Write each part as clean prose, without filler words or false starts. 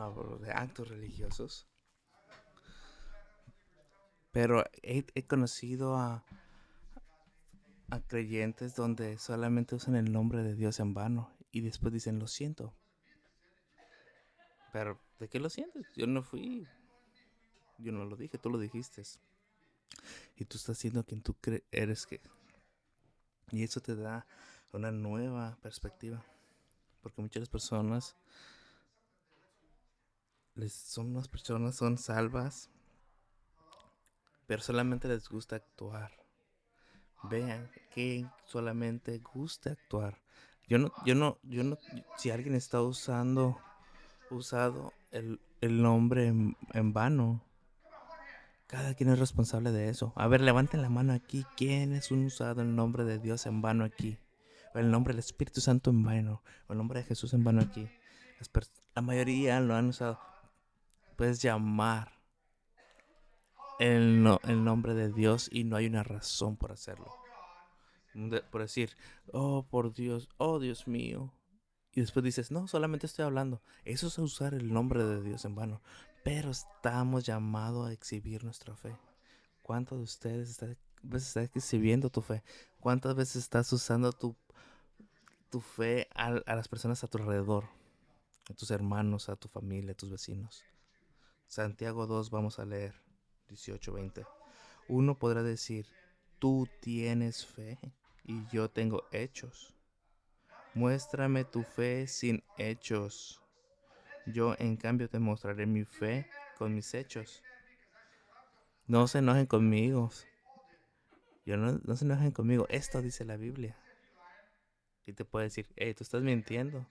hablo de actos religiosos, pero he conocido a creyentes donde solamente usan el nombre de Dios en vano y después dicen lo siento. Pero, ¿de qué lo sientes? Yo no fui, yo no lo dije, tú lo dijiste. Y tú estás siendo quien tú eres que. Y eso te da una nueva perspectiva. Porque muchas personas son unas personas, son salvas, pero solamente les gusta actuar. Vean que solamente gusta actuar. Yo no, si alguien está usado el nombre en vano, cada quien es responsable de eso. A ver, levanten la mano aquí. ¿Quién es un usado el nombre de Dios en vano aquí? O el nombre del Espíritu Santo en vano. O el nombre de Jesús en vano aquí. La mayoría lo han usado. Puedes llamar el nombre de Dios y no hay una razón por hacerlo. Por decir, oh por Dios, oh Dios mío. Y después dices, no, solamente estoy hablando. Eso es usar el nombre de Dios en vano. Pero estamos llamados a exhibir nuestra fe. ¿Cuántos de ustedes veces estás exhibiendo tu fe? ¿Cuántas veces estás usando tu fe a las personas a tu alrededor? A tus hermanos, a tu familia, a tus vecinos. Santiago 2 vamos a leer 18-20. Uno podrá decir, tú tienes fe y yo tengo hechos. Muéstrame tu fe sin hechos. Yo en cambio te mostraré mi fe con mis hechos. No se enojen conmigo. No se enojen conmigo. Esto dice la Biblia. Y te puede decir, hey, tú estás mintiendo.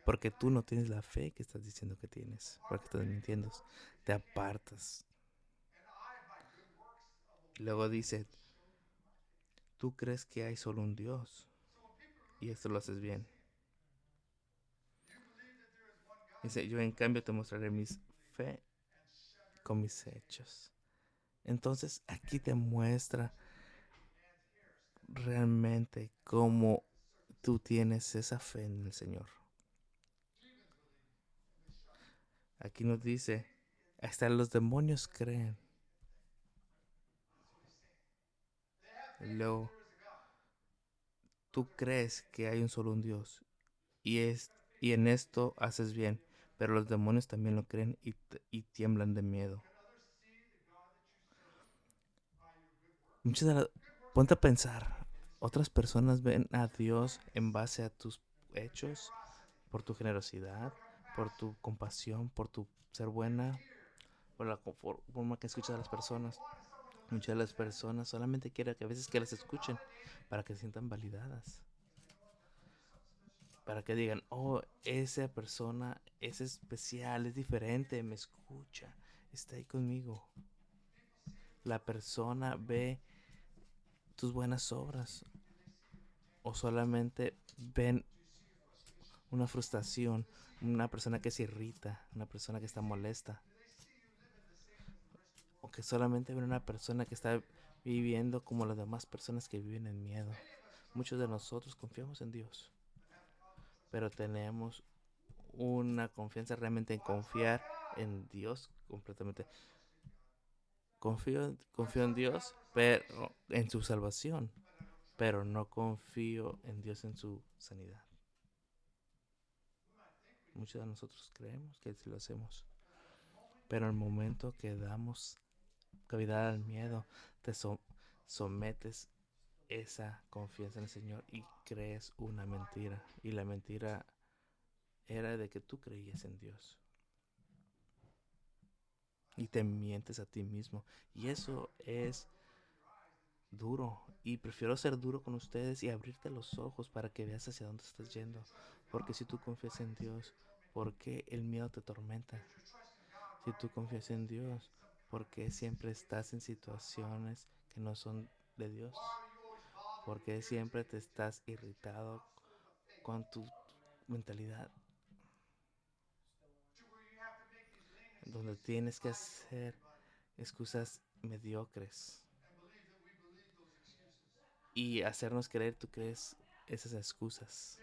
Porque tú no tienes la fe que estás diciendo que tienes. Porque estás mintiendo. Te apartas. Luego dice, tú crees que hay solo un Dios. Y esto lo haces bien. Dice, yo en cambio te mostraré mi fe con mis hechos. Entonces aquí te muestra realmente cómo tú tienes esa fe en el Señor. Aquí nos dice, hasta los demonios creen. Luego, tú crees que hay un solo un Dios y en esto haces bien, pero los demonios también lo creen y tiemblan de miedo. Muchas de las, ponte a pensar, otras personas ven a Dios en base a tus hechos, por tu generosidad, por tu compasión, por tu ser buena, por la forma que escuchas a las personas. Muchas de las personas solamente quieren que a veces que las escuchen para que se sientan validadas. Para que digan, oh, esa persona es especial, es diferente, me escucha, está ahí conmigo. La persona ve tus buenas obras o solamente ven una frustración, una persona que se irrita, una persona que está molesta. O que solamente ven una persona que está viviendo como las demás personas que viven en miedo. Muchos de nosotros confiamos en Dios, pero tenemos una confianza realmente en confiar en Dios completamente. Confío en Dios, pero en su salvación, pero no confío en Dios en su sanidad. Muchos de nosotros creemos que sí lo hacemos, pero en el momento que damos cavidad al miedo, te sometes esa confianza en el Señor y crees una mentira. Y la mentira era de que tú creías en Dios. Y te mientes a ti mismo. Y eso es duro. Y prefiero ser duro con ustedes y abrirte los ojos para que veas hacia dónde estás yendo. Porque si tú confías en Dios, ¿por qué el miedo te tormenta? Si tú confías en Dios, ¿por qué siempre estás en situaciones que no son de Dios? ¿Por qué siempre te estás irritado con tu mentalidad? Donde tienes que hacer excusas mediocres y hacernos creer tú crees esas excusas.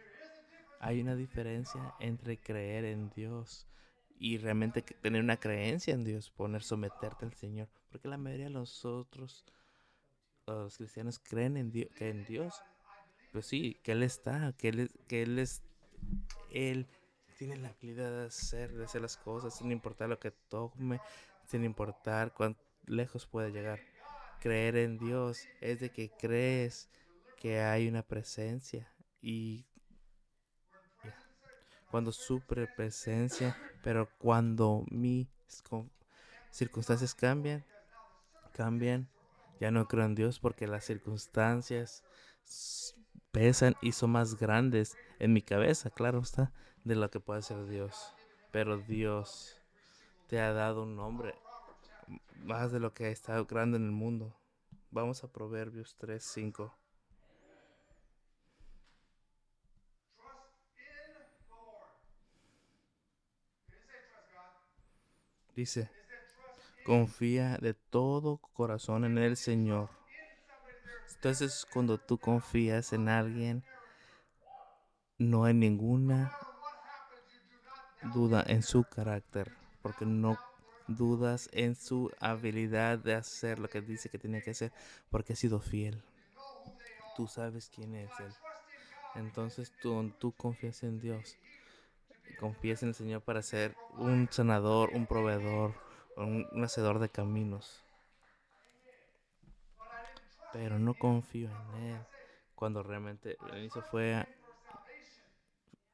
Hay una diferencia entre creer en Dios y realmente tener una creencia en Dios, poner someterte al Señor, porque la mayoría de nosotros, los cristianos, creen en Dios, que en Dios, pues sí, que Él está, Él tiene la habilidad de hacer las cosas sin importar lo que tome, sin importar cuán lejos puede llegar. Creer en Dios es de que crees que hay una presencia y cuando su presencia, pero cuando mis circunstancias cambian, ya no creo en Dios porque las circunstancias pesan y son más grandes en mi cabeza, claro está, de lo que puede ser Dios. Pero Dios te ha dado un nombre más de lo que está grande en el mundo. Vamos a Proverbios 3:5. Dice, confía de todo corazón en el Señor. Entonces, cuando tú confías en alguien, no hay ninguna duda en su carácter, porque no dudas en su habilidad de hacer lo que dice que tiene que hacer, porque ha sido fiel. Tú sabes quién es Él. Entonces tú confías en Dios, confías en el Señor para ser un sanador, un proveedor, un hacedor de caminos. Pero no confío en Él cuando realmente el inicio fue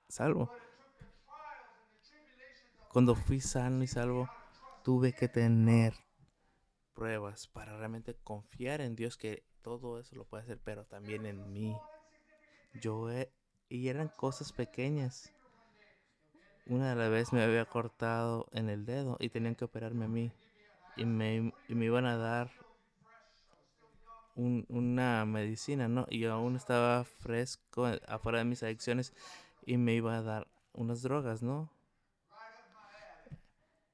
salvo. Cuando fui sano y salvo, tuve que tener pruebas para realmente confiar en Dios que todo eso lo puede hacer, pero también en mí. Yo he, y eran cosas pequeñas. Una de las veces me había cortado en el dedo y tenían que operarme a mí y me iban a dar una medicina, ¿no? Y yo aún estaba fresco afuera de mis adicciones y me iba a dar unas drogas, ¿no?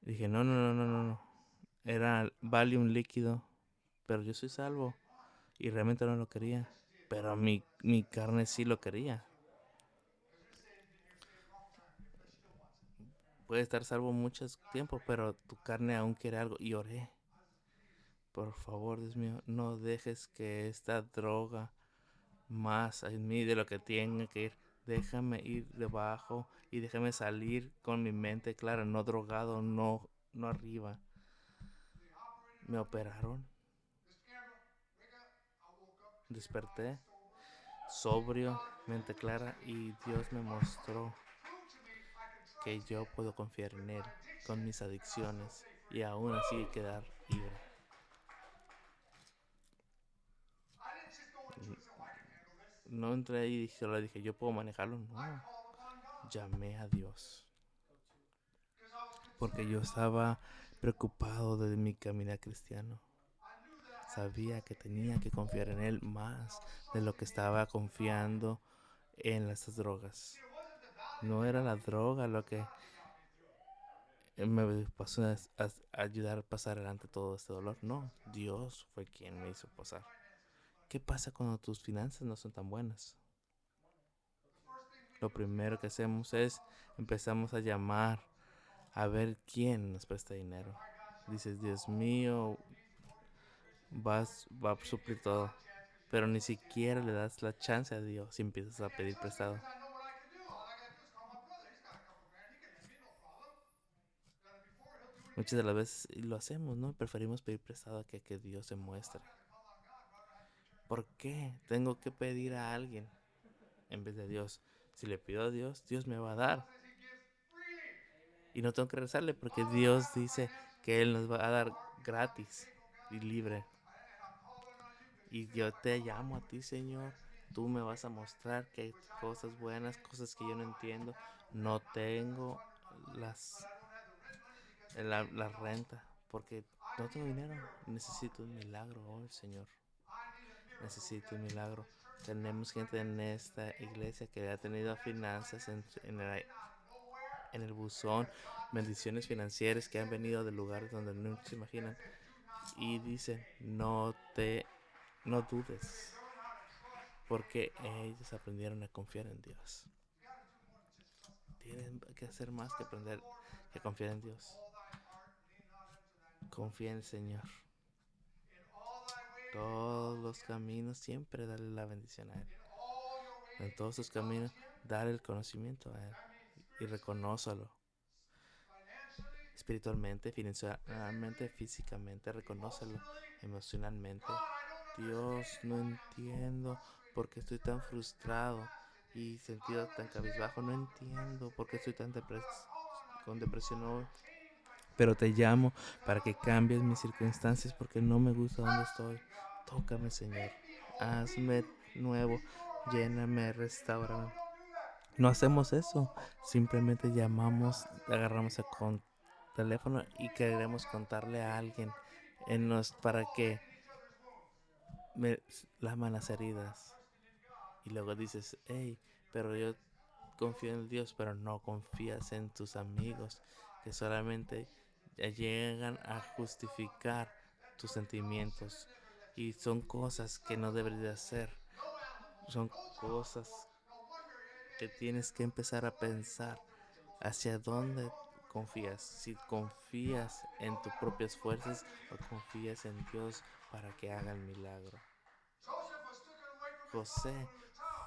Dije, no, no, no, no, no, no. Era Valium líquido, pero yo soy salvo y realmente no lo quería. Pero mi carne sí lo quería. Puede estar salvo mucho tiempo, pero tu carne aún quiere algo. Y oré, por favor, Dios mío, no dejes que esta droga más en mí de lo que tiene que ir. Déjame ir debajo y déjame salir con mi mente clara, no drogado, no arriba. Me operaron, desperté, sobrio, mente clara y Dios me mostró que yo puedo confiar en Él con mis adicciones y aún así quedar libre. No entré y solo dije, yo puedo manejarlo. No, llamé a Dios porque yo estaba preocupado de mi caminar cristiano. Sabía que tenía que confiar en Él más de lo que estaba confiando en las drogas. No era la droga lo que me pasó a ayudar a pasar adelante todo este dolor. No, Dios fue quien me hizo pasar. ¿Qué pasa cuando tus finanzas no son tan buenas? Lo primero que hacemos es empezamos a llamar a ver quién nos presta dinero. Dices, Dios mío, va a suplir todo. Pero ni siquiera le das la chance a Dios y empiezas a pedir prestado. Muchas de las veces lo hacemos, ¿no? Preferimos pedir prestado que Dios se muestre. ¿Por qué tengo que pedir a alguien en vez de Dios? Si le pido a Dios, Dios me va a dar. Y no tengo que rezarle porque Dios dice que Él nos va a dar gratis y libre. Y yo te llamo a ti, Señor. Tú me vas a mostrar que hay cosas buenas, cosas que yo no entiendo. No tengo las la renta porque no tengo dinero. Necesito un milagro hoy, Señor. Necesito un milagro. Tenemos gente en esta iglesia que ha tenido finanzas en el buzón, bendiciones financieras que han venido de lugares donde no se imaginan. Y dicen, no dudes, porque ellos aprendieron a confiar en Dios. Tienen que hacer más que aprender que confiar en Dios. Confía en el Señor. Todos los caminos siempre dale la bendición a Él. En todos sus caminos dale el conocimiento a Él y reconózalo. Espiritualmente, financieramente, físicamente, reconócelo emocionalmente. Dios, no entiendo por qué estoy tan frustrado y sentido tan cabizbajo. No entiendo por qué estoy tan con depresión hoy. Pero te llamo para que cambies mis circunstancias porque no me gusta donde estoy. Tócame, Señor. Hazme nuevo. Lléname, restaurame. No hacemos eso. Simplemente llamamos, agarramos el teléfono y queremos contarle a alguien para que me laman las heridas. Y luego dices, hey, pero yo confío en Dios, pero no confías en tus amigos que solamente llegan a justificar tus sentimientos. Y son cosas que no deberías hacer. Son cosas que tienes que empezar a pensar hacia dónde confías. Si confías en tus propias fuerzas o confías en Dios para que haga el milagro. José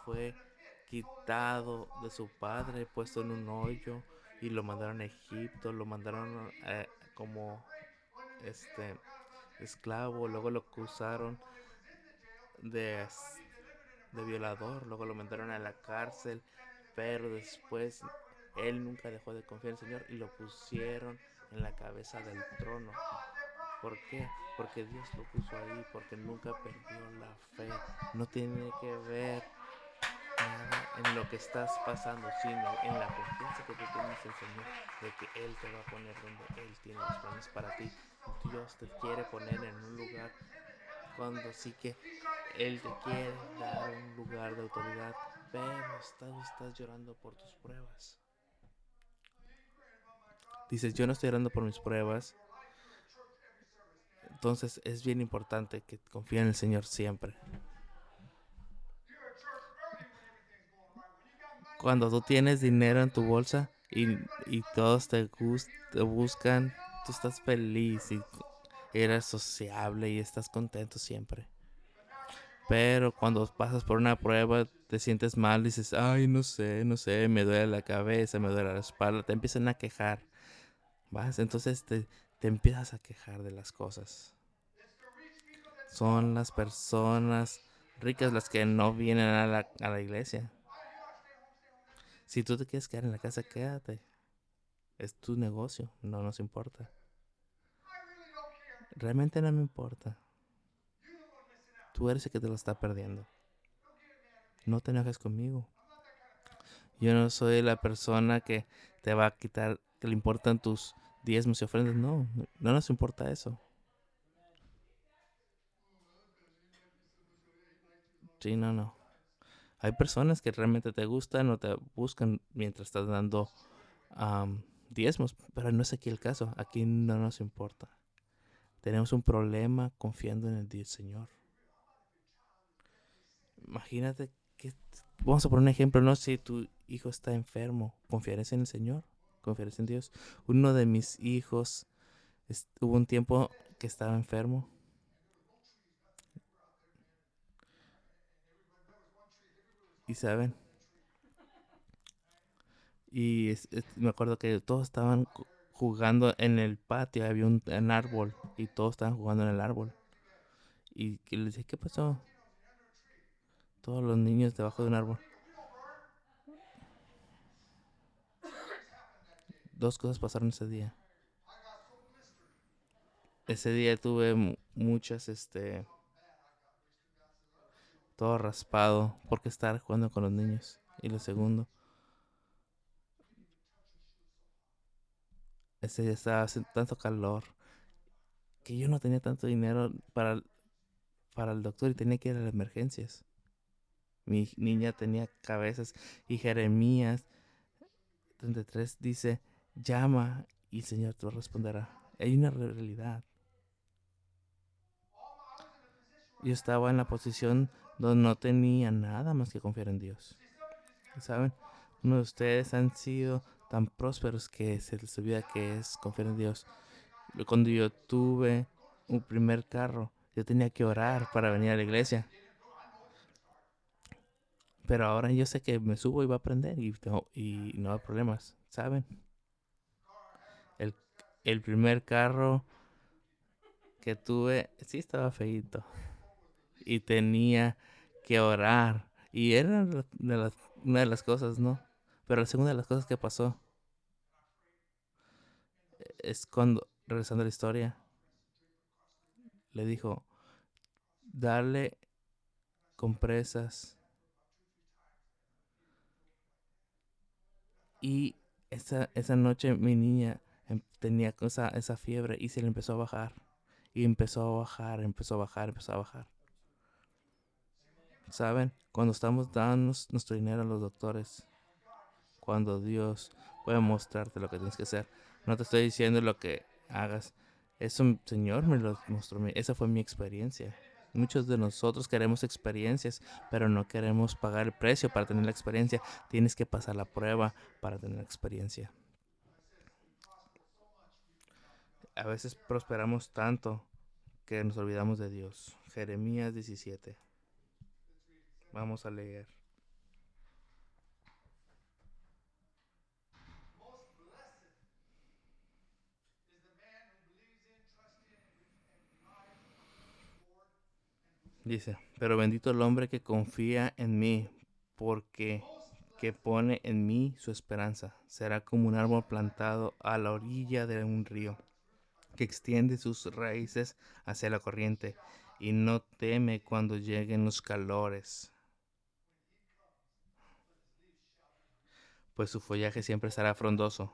fue quitado de su padre, puesto en un hoyo y lo mandaron a Egipto, lo mandaron como esclavo, luego lo acusaron de, de violador, luego lo mandaron a la cárcel, pero después él nunca dejó de confiar en el Señor y lo pusieron en la cabeza del trono. ¿Por qué? Porque Dios lo puso ahí, porque nunca perdió la fe. No tiene que ver nada en lo que estás pasando, sino en la confianza que tú tienes en el Señor, de que Él te va a poner donde Él tiene los planes para ti. Dios te quiere poner en un lugar cuando sí que Él te quiere dar un lugar de autoridad, pero estás llorando por tus pruebas. Dices, yo no estoy llorando por mis pruebas. Entonces es bien importante que confíe en el Señor siempre. Cuando tú tienes dinero en tu bolsa y todos te buscan, tú estás feliz y eres sociable y estás contento siempre. Pero cuando pasas por una prueba, te sientes mal, dices, ay, no sé, me duele la cabeza, me duele la espalda, te empiezan a quejar, ¿vas? Entonces te empiezas a quejar de las cosas. Son las personas ricas las que no vienen a la iglesia. Si tú te quieres quedar en la casa, quédate. Es tu negocio, no nos importa. Realmente no me importa. Tú eres el que te lo está perdiendo. No te enojes conmigo. Yo no soy la persona que te va a quitar, que le importan tus diezmos y ofrendas. No, no nos importa eso. Sí, no. Hay personas que realmente te gustan o te buscan mientras estás dando diezmos, pero no es aquí el caso. Aquí no nos importa. Tenemos un problema confiando en el Señor. Imagínate que, vamos a poner un ejemplo, no sé si tu hijo está enfermo, ¿confiarás en el Señor? ¿Confiarás en Dios? Uno de mis hijos hubo un tiempo que estaba enfermo. Y saben, y me acuerdo que todos estaban jugando en el patio, había un árbol y todos estaban jugando en el árbol. Y que les dije, ¿qué pasó? Todos los niños debajo de un árbol. Dos cosas pasaron ese día. Ese día tuve muchas, todo raspado porque estar jugando con los niños. Y lo segundo, ese día estaba haciendo tanto calor que yo no tenía tanto dinero para el doctor y tenía que ir a las emergencias. Mi niña tenía cabezas y Jeremías 33 dice, llama y el Señor te responderá. Hay una realidad. Yo estaba en la posición donde no tenía nada más que confiar en Dios. ¿Saben? Uno de ustedes han sido tan prósperos que se les olvida que es confiar en Dios. Cuando yo tuve un primer carro, yo tenía que orar para venir a la iglesia. Pero ahora yo sé que me subo y va a aprender y no hay problemas, ¿saben? El, el primer carro que tuve, sí estaba feíto. Y tenía que orar. Y era una de las cosas, ¿no? Pero la segunda de las cosas que pasó es cuando, regresando a la historia, le dijo, dale compresas. Y esa noche mi niña tenía esa fiebre y se le empezó a bajar. Y empezó a bajar, empezó a bajar, empezó a bajar. ¿Saben? Cuando estamos dando nuestro dinero a los doctores, cuando Dios puede mostrarte lo que tienes que hacer, no te estoy diciendo lo que hagas. Eso, Señor, me lo mostró. Esa fue mi experiencia. Muchos de nosotros queremos experiencias, pero no queremos pagar el precio para tener la experiencia. Tienes que pasar la prueba para tener la experiencia. A veces prosperamos tanto que nos olvidamos de Dios. Jeremías 17. Vamos a leer. Dice, pero bendito el hombre que confía en mí, porque que pone en mí su esperanza. Será como un árbol plantado a la orilla de un río, que extiende sus raíces hacia la corriente y no teme cuando lleguen los calores, pues su follaje siempre estará frondoso.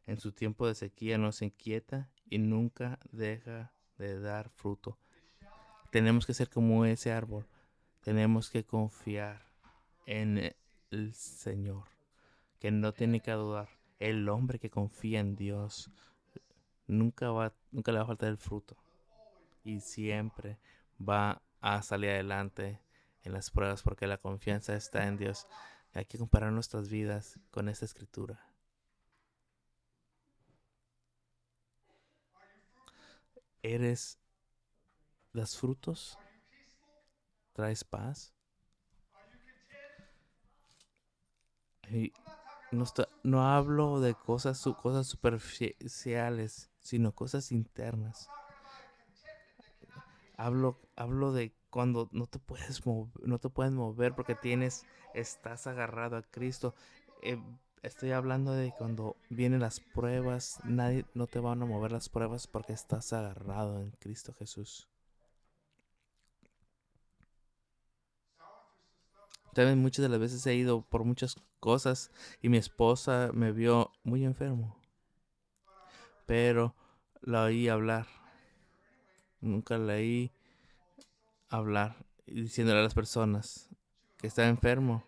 En su tiempo de sequía no se inquieta y nunca deja de dar fruto. Tenemos que ser como ese árbol. Tenemos que confiar en el Señor, que no tiene que dudar. El hombre que confía en Dios nunca le va a faltar el fruto y siempre va a salir adelante en las pruebas porque la confianza está en Dios. Hay que comparar nuestras vidas con esta escritura. ¿Eres das frutos? ¿Traes paz? Y no hablo de cosas superficiales, sino cosas internas. Hablo de cuando no te puedes mover porque estás agarrado a Cristo. Eh, Estoy hablando de cuando vienen las pruebas, nadie no te van a mover las pruebas porque estás agarrado en Cristo Jesús. También muchas de las veces he ido por muchas cosas y mi esposa me vio muy enfermo, pero la oí hablar. Nunca la oí hablar y diciéndole a las personas que está enfermo.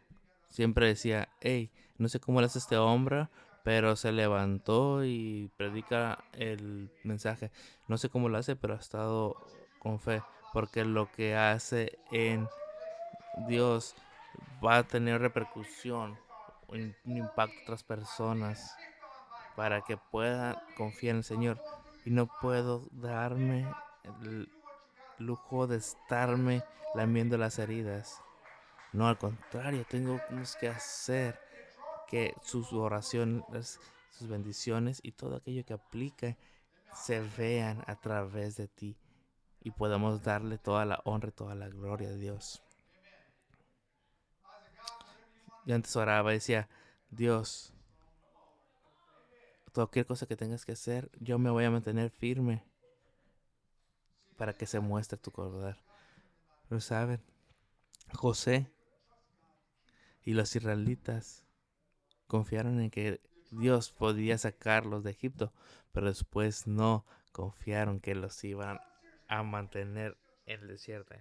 Siempre decía, hey, no sé cómo lo hace este hombre, pero se levantó y predica el mensaje. No sé cómo lo hace, pero ha estado con fe, porque lo que hace en Dios va a tener repercusión, un impacto a otras personas para que puedan confiar en el Señor. Y no puedo darme el lujo de estarme lamiendo las heridas. No, al contrario, tenemos que hacer que sus oraciones, sus bendiciones y todo aquello que aplique se vean a través de ti y podamos darle toda la honra y toda la gloria a Dios. Yo antes oraba y decía, Dios, cualquier cosa que tengas que hacer, yo me voy a mantener firme para que se muestre tu poder. Pero saben, José y los israelitas confiaron en que Dios podía sacarlos de Egipto, pero después no confiaron que los iban a mantener en el desierto.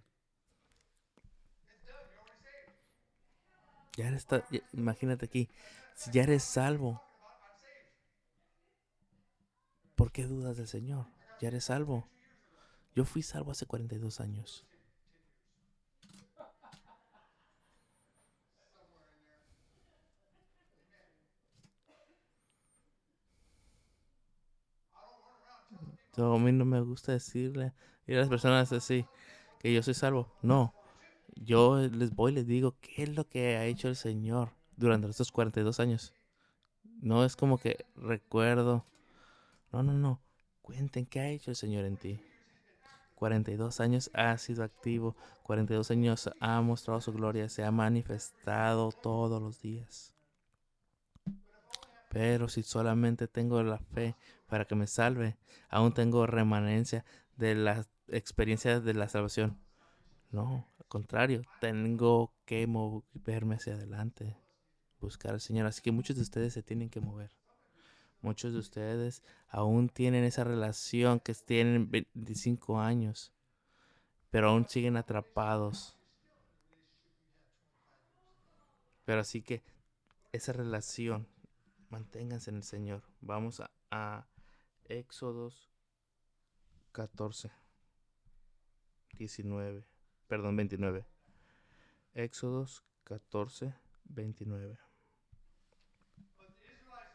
Imagínate aquí, si ya eres salvo, ¿por qué dudas del Señor? Ya eres salvo. Yo fui salvo hace 42 años. A mí no me gusta decirle a las personas así que yo soy salvo. No, yo les voy y les digo qué es lo que ha hecho el Señor durante estos 42 años. No es como que recuerdo. No, no, no. Cuenten qué ha hecho el Señor en ti. 42 años ha sido activo. 42 años ha mostrado su gloria. Se ha manifestado todos los días. Pero si solamente tengo la fe para que me salve, aún tengo remanencia de las experiencias de la salvación. No, al contrario, tengo que moverme hacia adelante, buscar al Señor. Así que muchos de ustedes se tienen que mover. Muchos de ustedes aún tienen esa relación que tienen 25 años, pero aún siguen atrapados. Pero así que esa relación, manténganse en el Señor. Vamos a Éxodos 14, 19, perdón, 29. Éxodos 14, 29.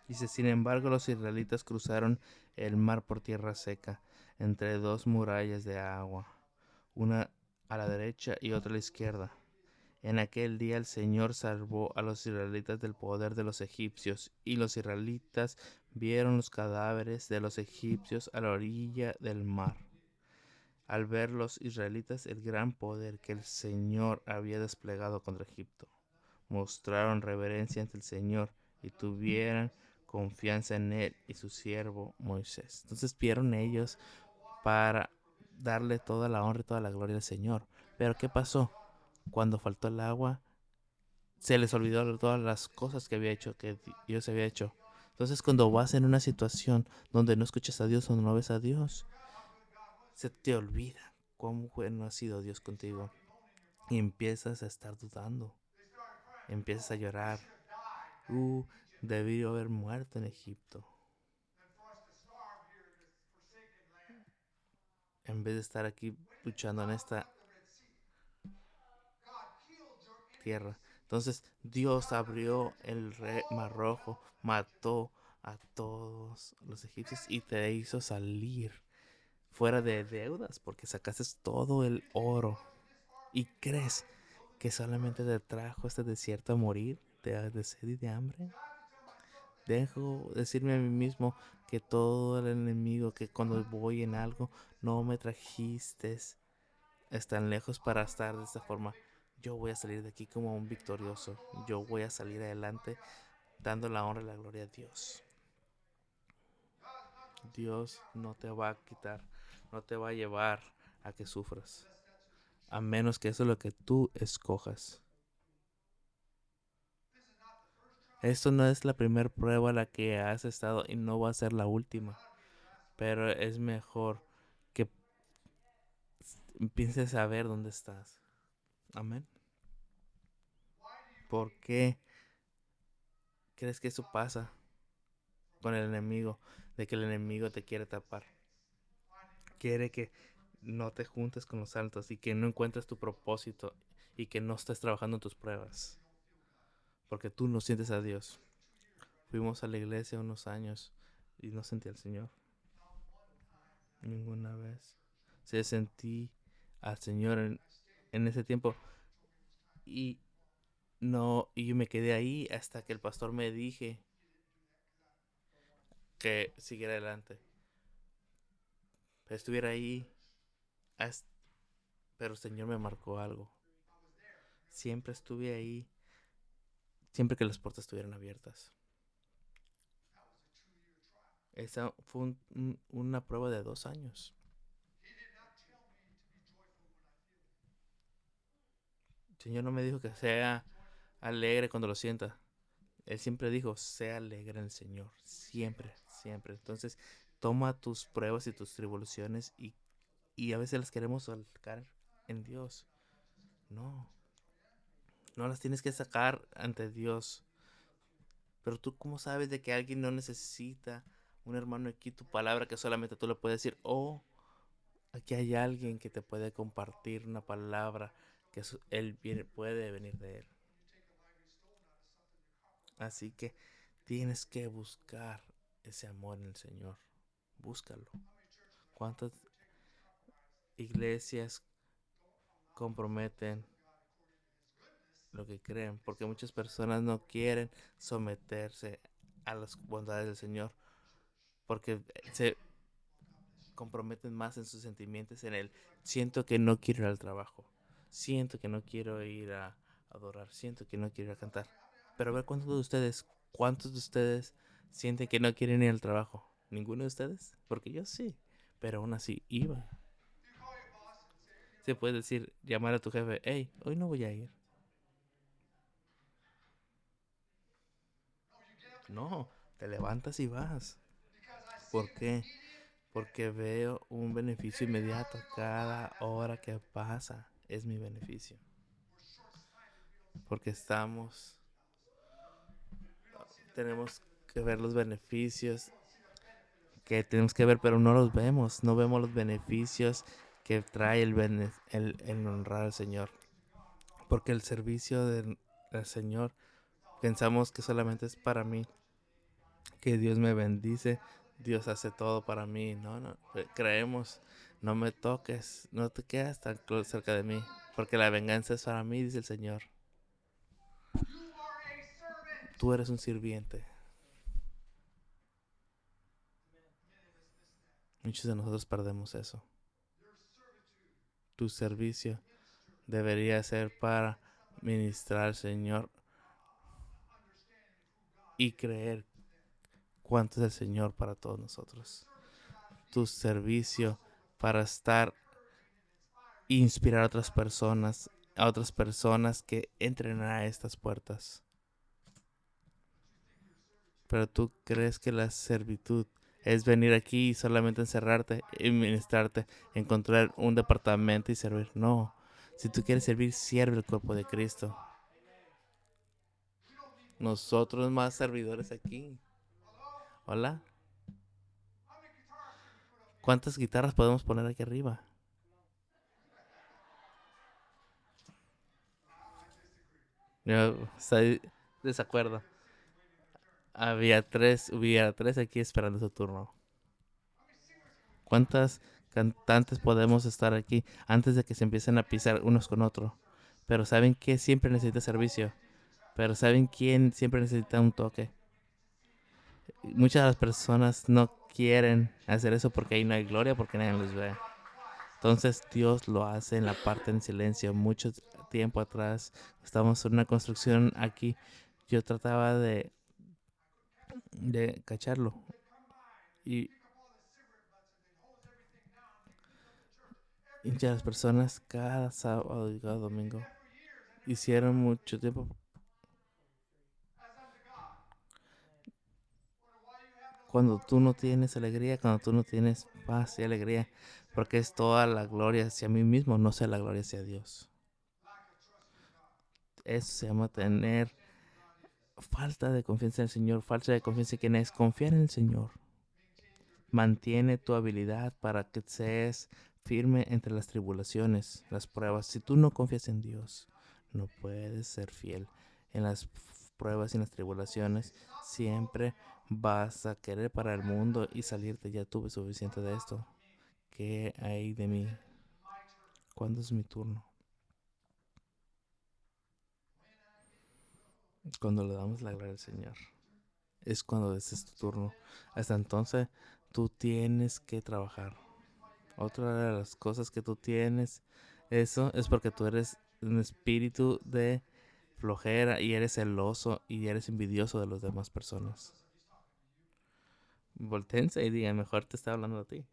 Dice, sin embargo, los israelitas cruzaron el mar por tierra seca, entre dos murallas de agua, una a la derecha y otra a la izquierda. En aquel día el Señor salvó a los israelitas del poder de los egipcios, y los israelitas vieron los cadáveres de los egipcios a la orilla del mar. Al ver los israelitas el gran poder que el Señor había desplegado contra Egipto, mostraron reverencia ante el Señor y tuvieron confianza en él y su siervo Moisés. Entonces vieron ellos para darle toda la honra y toda la gloria al Señor. Pero ¿qué pasó? Cuando faltó el agua, se les olvidó todas las cosas que había hecho, que Dios había hecho. Entonces cuando vas en una situación donde no escuchas a Dios o no ves a Dios, se te olvida cuán bueno ha sido Dios contigo. Y empiezas a estar dudando. Empiezas a llorar. Uh, Debí haber muerto en Egipto. En vez de estar aquí luchando en esta tierra. Entonces Dios abrió el mar rojo, mató a todos los egipcios y te hizo salir fuera de deudas porque sacaste todo el oro. ¿Y crees que solamente te trajo este desierto a morir de sed y de hambre? Dejo decirme a mí mismo que todo el enemigo, que cuando voy en algo, no me trajiste tan lejos para estar de esta forma. Yo voy a salir de aquí como un victorioso. Yo voy a salir adelante dando la honra y la gloria a Dios. Dios no te va a quitar, no te va a llevar a que sufras, a menos que eso es lo que tú escojas. Esto no es la primera prueba a la que has estado y no va a ser la última, pero es mejor que empieces a ver dónde estás. Amén. ¿Por qué crees que eso pasa con el enemigo? De que el enemigo te quiere tapar. Quiere que no te juntes con los santos y que no encuentres tu propósito y que no estés trabajando en tus pruebas. Porque tú no sientes a Dios. Fuimos a la iglesia unos años y no sentí al Señor. Ninguna vez. Se sentí al Señor en ese tiempo. Y no, y yo me quedé ahí hasta que el pastor me dije que siguiera adelante. Estuviera ahí, hasta, pero el Señor me marcó algo. Siempre estuve ahí, siempre que las puertas estuvieran abiertas. Esa fue una prueba de 2 años. El Señor no me dijo que sea alegre cuando lo sienta. Él siempre dijo, sea alegre en el Señor. Siempre, siempre. Entonces, toma tus pruebas y tus tribulaciones y a veces las queremos sacar en Dios. No, no las tienes que sacar ante Dios. Pero tú, ¿cómo sabes de que alguien no necesita un hermano aquí tu palabra que solamente tú le puedes decir? Oh, aquí hay alguien que te puede compartir una palabra que puede venir de él. Así que tienes que buscar ese amor en el Señor. Búscalo. ¿Cuántas iglesias comprometen lo que creen? Porque muchas personas no quieren someterse a las bondades del Señor, porque se comprometen más en sus sentimientos, en el siento que no quiero ir al trabajo, siento que no quiero ir a adorar, siento que no quiero ir a cantar. Pero a ver, cuántos de ustedes sienten que no quieren ir al trabajo? ¿Ninguno de ustedes? Porque yo sí, pero aún así iba. Se puede decir, llamar a tu jefe, hey, hoy no voy a ir. No, te levantas y vas. ¿Por qué? Porque veo un beneficio inmediato. Cada hora que pasa es mi beneficio. Porque tenemos que ver los beneficios que tenemos que ver, pero no los vemos. No vemos los beneficios que trae el honrar al Señor. Porque el servicio del Señor pensamos que solamente es para mí, que Dios me bendice, Dios hace todo para mí. No, no, creemos, no me toques, no te quedas tan cerca de mí, porque la venganza es para mí, dice el Señor. Tú eres un sirviente. Muchos de nosotros perdemos eso. Tu servicio debería ser para ministrar al Señor y creer cuánto es el Señor para todos nosotros. Tu servicio para estar inspirar a otras personas que entren a estas puertas. Pero tú crees que la servitud es venir aquí y solamente encerrarte y ministrarte, encontrar un departamento y servir. No, si tú quieres servir, sirve el cuerpo de Cristo. Nosotros más servidores aquí. Hola. ¿Cuántas guitarras podemos poner aquí arriba? Yo estoy desacuerdo. Hubiera tres aquí esperando su turno. ¿Cuántas cantantes podemos estar aquí antes de que se empiecen a pisar unos con otros? Pero ¿saben qué? Siempre necesita servicio. Pero ¿saben quién siempre necesita un toque? Muchas de las personas no quieren hacer eso porque ahí no hay gloria, porque nadie los ve. Entonces Dios lo hace en la parte en silencio. Mucho tiempo atrás, estábamos en una construcción aquí. Yo trataba de cacharlo. Y muchas de las personas cada sábado y cada domingo hicieron mucho tiempo. Cuando tú no tienes alegría, cuando tú no tienes paz y alegría, porque es toda la gloria hacia mí mismo, no sea la gloria hacia Dios. Eso se llama tener falta de confianza en el Señor, falta de confianza en quién es, confiar en el Señor. Mantiene tu habilidad para que seas firme entre las tribulaciones, las pruebas. Si tú no confías en Dios, no puedes ser fiel en las pruebas y en las tribulaciones. Siempre vas a querer para el mundo y salirte. Ya tuve suficiente de esto. ¿Qué hay de mí? ¿Cuándo es mi turno? Cuando le damos la gloria al Señor. Es cuando es tu turno. Hasta entonces, tú tienes que trabajar. Otra de las cosas que tú tienes, eso es porque tú eres un espíritu de flojera y eres celoso y eres envidioso de las demás personas. Voltéense y digan, mejor te está hablando a ti.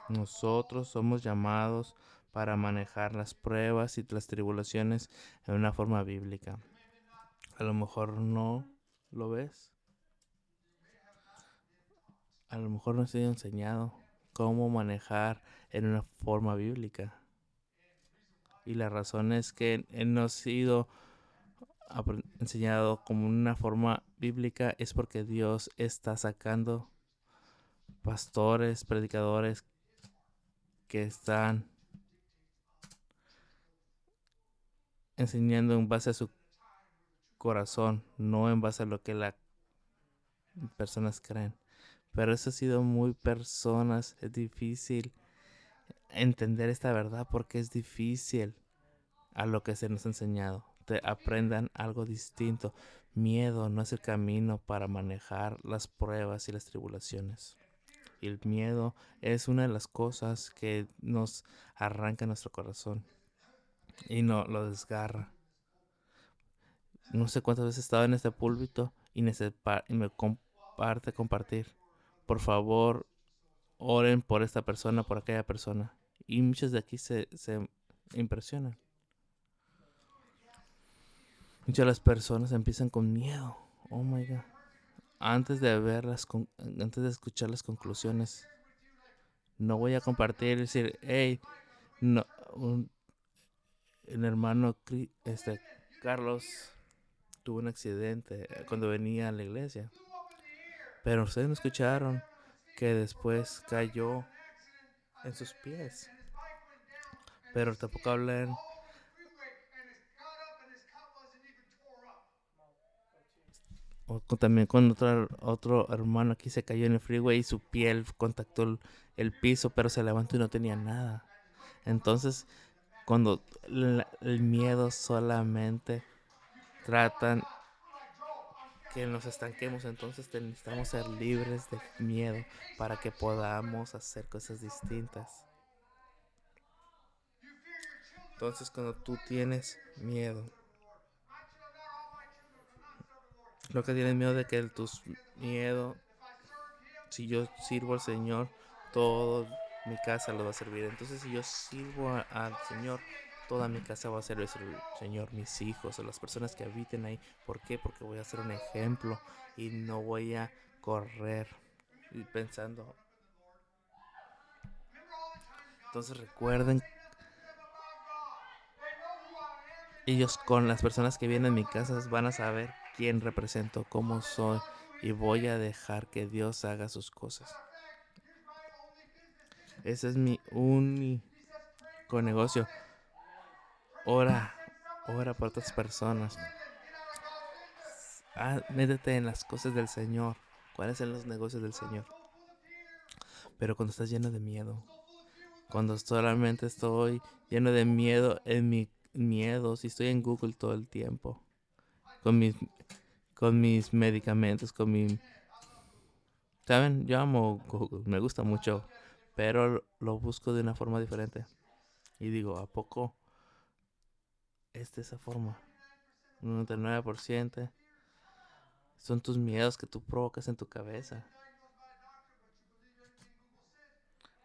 Nosotros somos llamados para manejar las pruebas y las tribulaciones en una forma bíblica. A lo mejor no lo ves. A lo mejor no te he enseñado cómo manejar en una forma bíblica. Y la razón es que no ha sido enseñado como una forma bíblica es porque Dios está sacando pastores, predicadores que están enseñando en base a su corazón, no en base a lo que las personas creen. Pero eso ha sido muy personas. Es difícil entender esta verdad porque es difícil a lo que se nos ha enseñado. Te aprendan algo distinto. Miedo no es el camino para manejar las pruebas y las tribulaciones. Y el miedo es una de las cosas que nos arranca nuestro corazón y no lo desgarra. No sé cuántas veces he estado en este púlpito y me comparte compartir. Por favor, oren por esta persona, por aquella persona. Y muchos de aquí se impresionan. Muchas de las personas empiezan con miedo. Oh my God. Antes de antes de escuchar las conclusiones, no voy a compartir y decir, hey, no, el hermano Carlos tuvo un accidente cuando venía a la iglesia. Pero ustedes no escucharon que después cayó en sus pies. Pero tampoco hablan también con otro hermano aquí se cayó en el freeway y su piel contactó el piso, pero se levantó y no tenía nada. Entonces, cuando el miedo solamente tratan que nos estanquemos, entonces necesitamos ser libres de miedo para que podamos hacer cosas distintas. Entonces, cuando tú tienes miedo, lo que tienes miedo de que tus miedo, si yo sirvo al Señor, todo mi casa lo va a servir. Entonces, si yo sirvo al Señor, toda mi casa va a servir al Señor, mis hijos o las personas que habiten ahí. ¿Por qué? Porque voy a ser un ejemplo y no voy a correr y pensando. Entonces recuerden, ellos con las personas que vienen a mi casa van a saber quién represento, cómo soy y voy a dejar que Dios haga sus cosas. Ese es mi único negocio. Ora por otras personas. Métete en las cosas del Señor. ¿Cuáles son los negocios del Señor? Pero cuando estás lleno de miedo, cuando solamente estoy lleno de miedo en mi miedo, si estoy en Google todo el tiempo, con mis medicamentos, ¿saben? Yo amo Google, me gusta mucho, pero lo busco de una forma diferente. Y digo, ¿a poco es de esa forma? 99% son tus miedos que tú provocas en tu cabeza.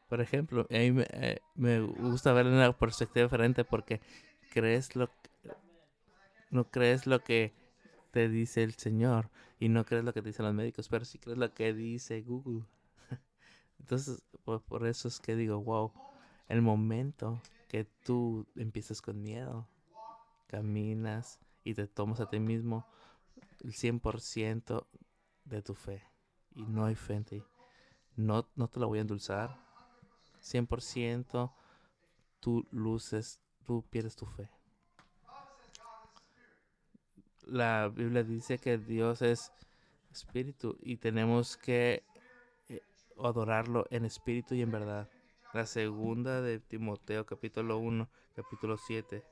Por ejemplo, a mí me gusta ver una perspectiva diferente porque no crees lo que te dice el Señor y no crees lo que te dicen los médicos, pero sí crees lo que dice Google. Entonces, por eso es que digo, wow, el momento que tú empiezas con miedo, caminas y te tomas a ti mismo el 100% de tu fe. Y no hay fe en ti. No te la voy a endulzar. 100% tú pierdes tu fe. La Biblia dice que Dios es espíritu y tenemos que adorarlo en espíritu y en verdad. La segunda de Timoteo, capítulo 1, capítulo 7,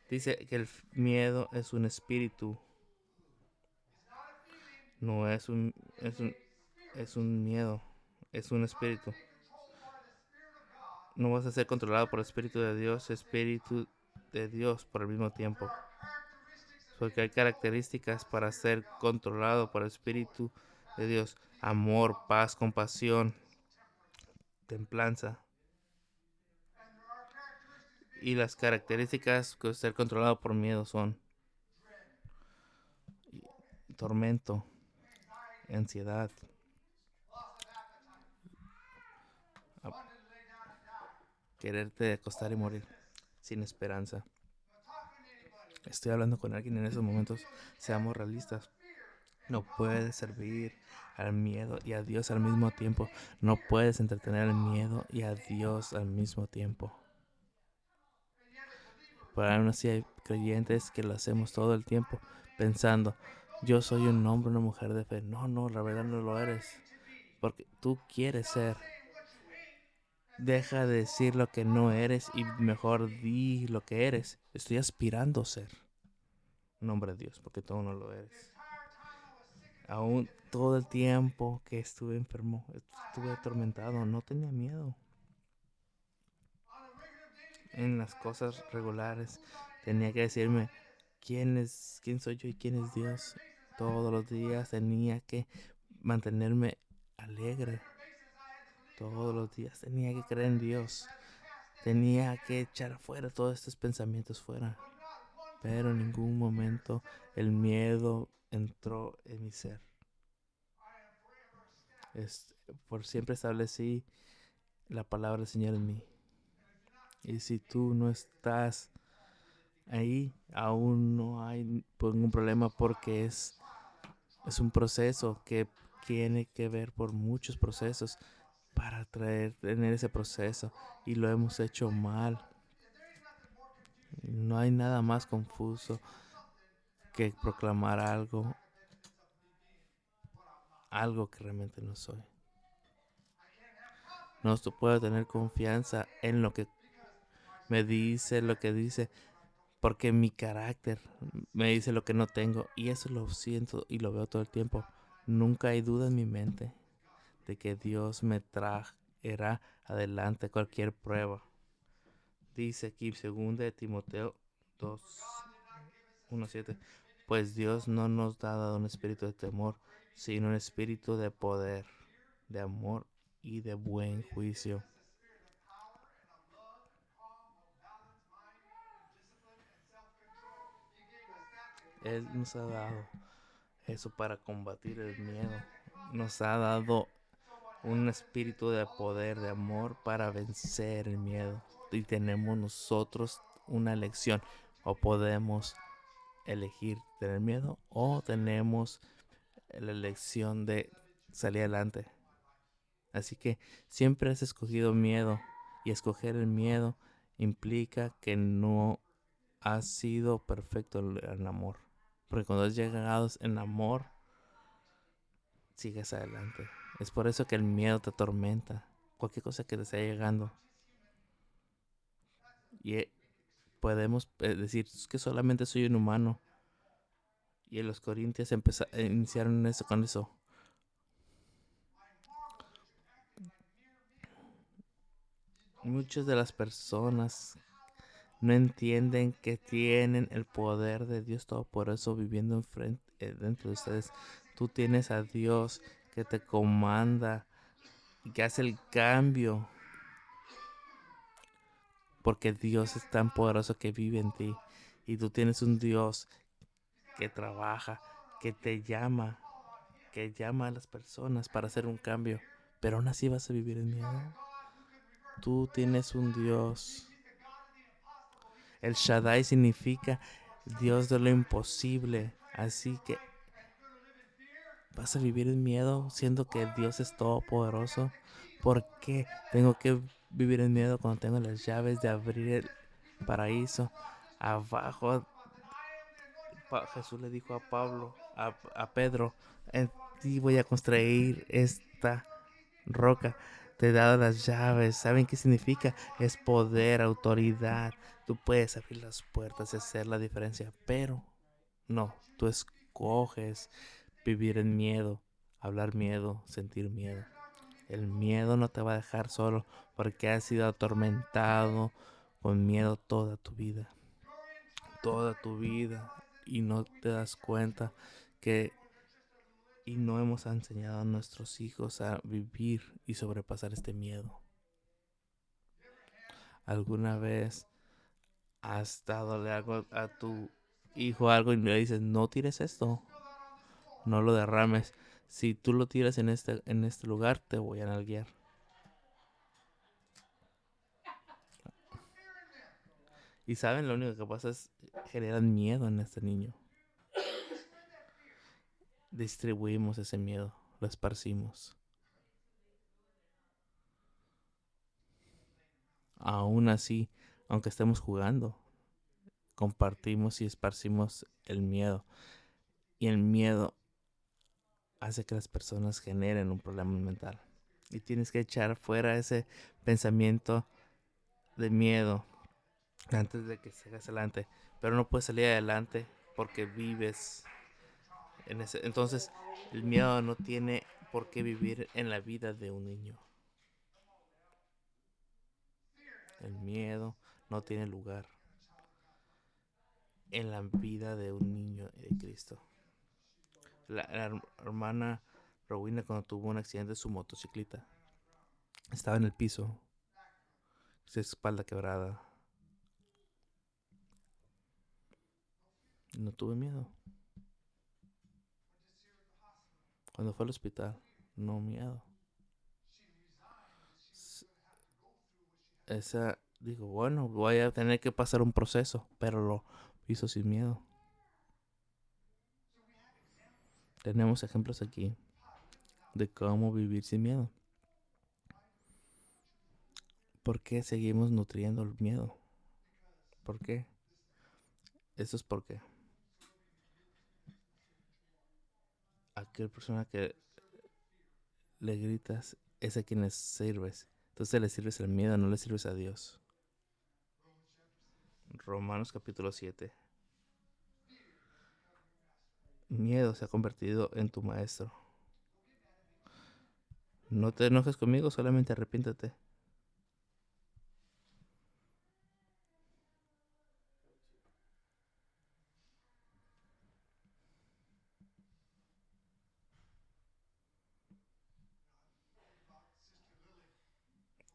dice que el miedo es un espíritu. No es es un miedo, es un espíritu. No vas a ser controlado por el espíritu de Dios por el mismo tiempo. Porque hay características para ser controlado por el espíritu de Dios: amor, paz, compasión, templanza. Y las características que ser controlado por miedo son tormento, ansiedad, quererte acostar y morir sin esperanza. Estoy hablando con alguien en esos momentos. Seamos realistas. No puedes servir al miedo y a Dios al mismo tiempo. No puedes entretener el miedo y a Dios al mismo tiempo. Pero aún así hay creyentes que lo hacemos todo el tiempo pensando, yo soy un hombre, una mujer de fe. No, no, la verdad no lo eres. Porque tú quieres ser. Deja de decir lo que no eres y mejor di lo que eres. Estoy aspirando a ser un hombre de Dios, porque tú no lo eres. Aún todo el tiempo que estuve enfermo, estuve atormentado, no tenía miedo. En las cosas regulares tenía que decirme quién soy yo y quién es Dios. Todos los días tenía que mantenerme alegre. Todos los días tenía que creer en Dios. Tenía que echar fuera todos estos pensamientos fuera. Pero en ningún momento el miedo entró en mi ser. Es, por siempre establecí la palabra del Señor en mí. Y si tú no estás ahí, aún no hay ningún problema porque es un proceso que tiene que ver por muchos procesos para tener ese proceso y lo hemos hecho mal. No hay nada más confuso que proclamar algo que realmente no soy. No puedo tener confianza en lo que me dice, lo que dice, porque mi carácter me dice lo que no tengo y eso lo siento y lo veo todo el tiempo. Nunca hay duda en mi mente de que Dios me traerá adelante cualquier prueba. Dice aquí 2 de Timoteo 2, 1, 7. Pues Dios no nos ha dado un espíritu de temor, sino un espíritu de poder, de amor y de buen juicio. Él nos ha dado eso para combatir el miedo. Nos ha dado un espíritu de poder, de amor para vencer el miedo. Y tenemos nosotros una elección. O podemos elegir tener miedo o tenemos la elección de salir adelante. Así que siempre has escogido miedo y escoger el miedo implica que no has sido perfecto en amor. Porque cuando has llegado en amor, sigues adelante. Es por eso que el miedo te atormenta. Cualquier cosa que te esté llegando. Y podemos decir que solamente soy un humano. Y en los Corintios iniciaron eso con eso. Muchas de las personas no entienden que tienen el poder de Dios Todopoderoso viviendo dentro de ustedes. Tú tienes a Dios que te comanda y que hace el cambio. Porque Dios es tan poderoso que vive en ti. Y tú tienes un Dios que trabaja, que llama a las personas para hacer un cambio. Pero aún así vas a vivir en miedo. Tú tienes un Dios. El Shaddai significa Dios de lo imposible. Así que vas a vivir en miedo siendo que Dios es todopoderoso. ¿Por qué tengo que vivir en miedo cuando tengo las llaves de abrir el paraíso? Abajo, Jesús le dijo a a Pedro, en ti voy a construir esta roca. Te he dado las llaves. ¿Saben qué significa? Es poder, autoridad. Tú puedes abrir las puertas y hacer la diferencia. Pero no, tú escoges vivir en miedo, hablar miedo, sentir miedo. El miedo no te va a dejar solo porque has sido atormentado con miedo toda tu vida. Toda tu vida. Y no te das cuenta que y no hemos enseñado a nuestros hijos a vivir y sobrepasar este miedo. ¿Alguna vez has dado algo a tu hijo algo y le dices, no tires esto, no lo derrames? Si tú lo tiras en este lugar, te voy a nalguear. Y saben, lo único que pasa es generar miedo en este niño. Distribuimos ese miedo, lo esparcimos. Aún así, aunque estemos jugando, compartimos y esparcimos el miedo. Y el miedo hace que las personas generen un problema mental. Y tienes que echar fuera ese pensamiento de miedo antes de que salgas adelante. Pero no puedes salir adelante porque vives en ese. Entonces, el miedo no tiene por qué vivir en la vida de un niño. El miedo no tiene lugar en la vida de un niño de Cristo. La hermana Rowena, cuando tuvo un accidente de su motocicleta, estaba en el piso, su espalda quebrada. No tuve miedo. Cuando fue al hospital, no miedo. Esa, digo, bueno, voy a tener que pasar un proceso, pero lo hizo sin miedo. Tenemos ejemplos aquí de cómo vivir sin miedo. ¿Por qué seguimos nutriendo el miedo? ¿Por qué? Eso es porque aquella persona que le gritas es a quien le sirves. Entonces le sirves el miedo, no le sirves a Dios. Romanos capítulo 7. Miedo se ha convertido en tu maestro. No te enojes conmigo, solamente arrepiéntate.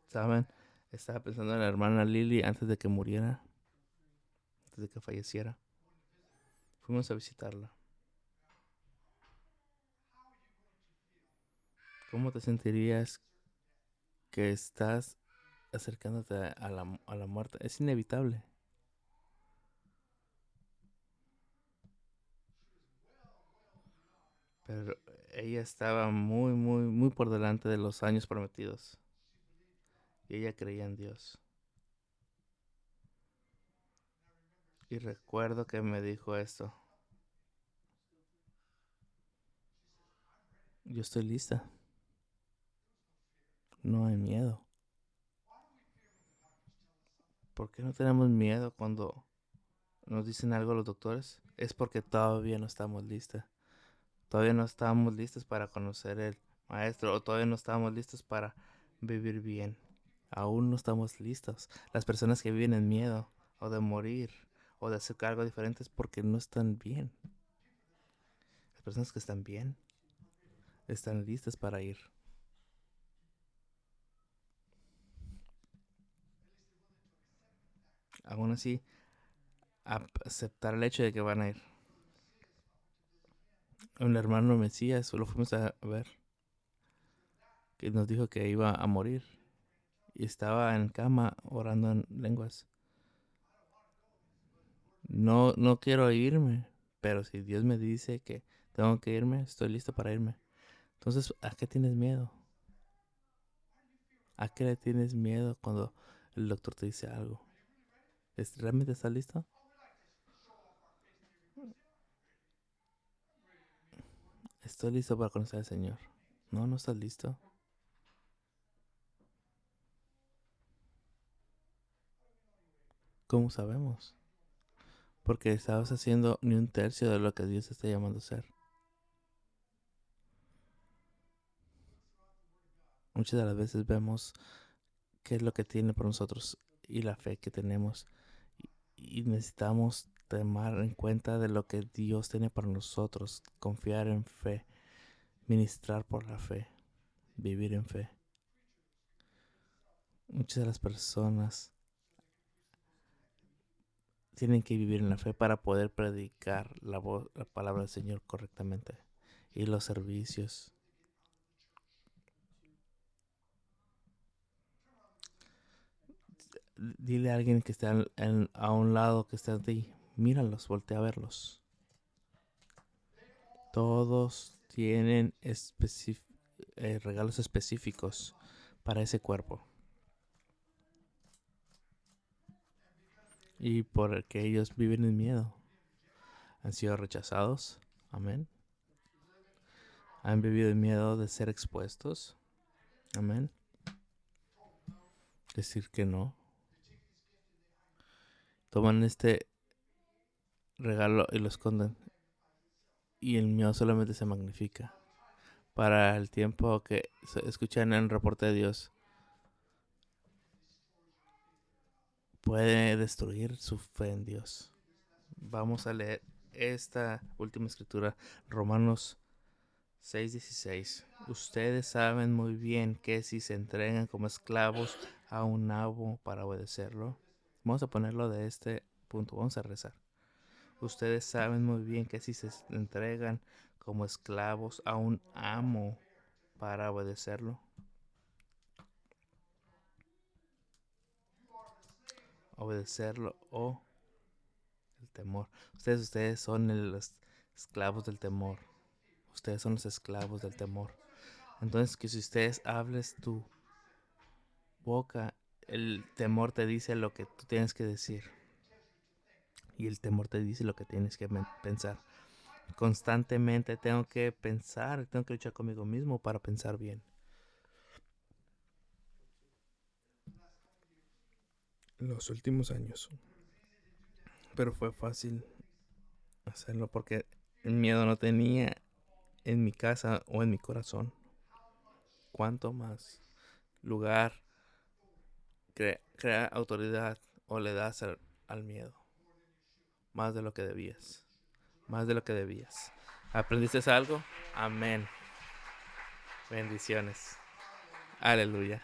¿Saben? Estaba pensando en la hermana Lily antes de que muriera, antes de que falleciera. Fuimos a visitarla. ¿Cómo te sentirías que estás acercándote a la muerte? Es inevitable. Pero ella estaba muy, muy, muy por delante de los años prometidos. Y ella creía en Dios. Y recuerdo que me dijo esto. Yo estoy lista. No hay miedo. ¿Por qué no tenemos miedo cuando nos dicen algo los doctores? Es porque todavía no estamos listos. Todavía no estamos listos para conocer el maestro. O todavía no estamos listos para vivir bien. Aún no estamos listos. Las personas que viven en miedo o de morir o de hacer algo diferente es porque no están bien. Las personas que están bien están listas para ir. Aún así, aceptar el hecho de que van a ir. Un hermano Mesías, solo fuimos a ver, que nos dijo que iba a morir. Y estaba en cama orando en lenguas. No, no quiero irme, pero si Dios me dice que tengo que irme, estoy listo para irme. Entonces, ¿a qué tienes miedo? ¿A qué le tienes miedo cuando el doctor te dice algo? ¿Realmente estás listo? Estoy listo para conocer al Señor. No, no estás listo. ¿Cómo sabemos? Porque estabas haciendo ni un tercio de lo que Dios te está llamando a hacer. Muchas de las veces vemos qué es lo que tiene por nosotros y la fe que tenemos. Y necesitamos tomar en cuenta de lo que Dios tiene para nosotros. Confiar en fe. Ministrar por la fe. Vivir en fe. Muchas de las personas tienen que vivir en la fe para poder predicar la palabra del Señor correctamente. Y los servicios. Dile a alguien que está a un lado que está de ti. Míralos, voltea a verlos. Todos tienen regalos específicos para ese cuerpo. Y porque ellos viven en miedo. Han sido rechazados. Amén. ¿Han vivido el miedo de ser expuestos? Amén. Decir que no. Toman este regalo y lo esconden. Y el miedo solamente se magnifica. Para el tiempo que escuchan en el reporte de Dios, puede destruir su fe en Dios. Vamos a leer esta última escritura, Romanos 6:16. Ustedes saben muy bien que si se entregan como esclavos a un amo para obedecerlo, vamos a ponerlo de este punto, vamos a rezar. Ustedes saben muy bien que si se entregan como esclavos a un amo para obedecerlo, o el temor. Ustedes son los esclavos del temor. Ustedes son los esclavos del temor. Entonces, que si ustedes hables tu boca, el temor te dice lo que tú tienes que decir. Y el temor te dice lo que tienes que pensar. Constantemente tengo que pensar, tengo que luchar conmigo mismo para pensar bien. Los últimos años. Pero fue fácil hacerlo porque el miedo no tenía en mi casa o en mi corazón. Cuanto más lugar crea autoridad o le das al miedo. Más de lo que debías. Más de lo que debías. ¿Aprendiste algo? Amén. Bendiciones. Aleluya.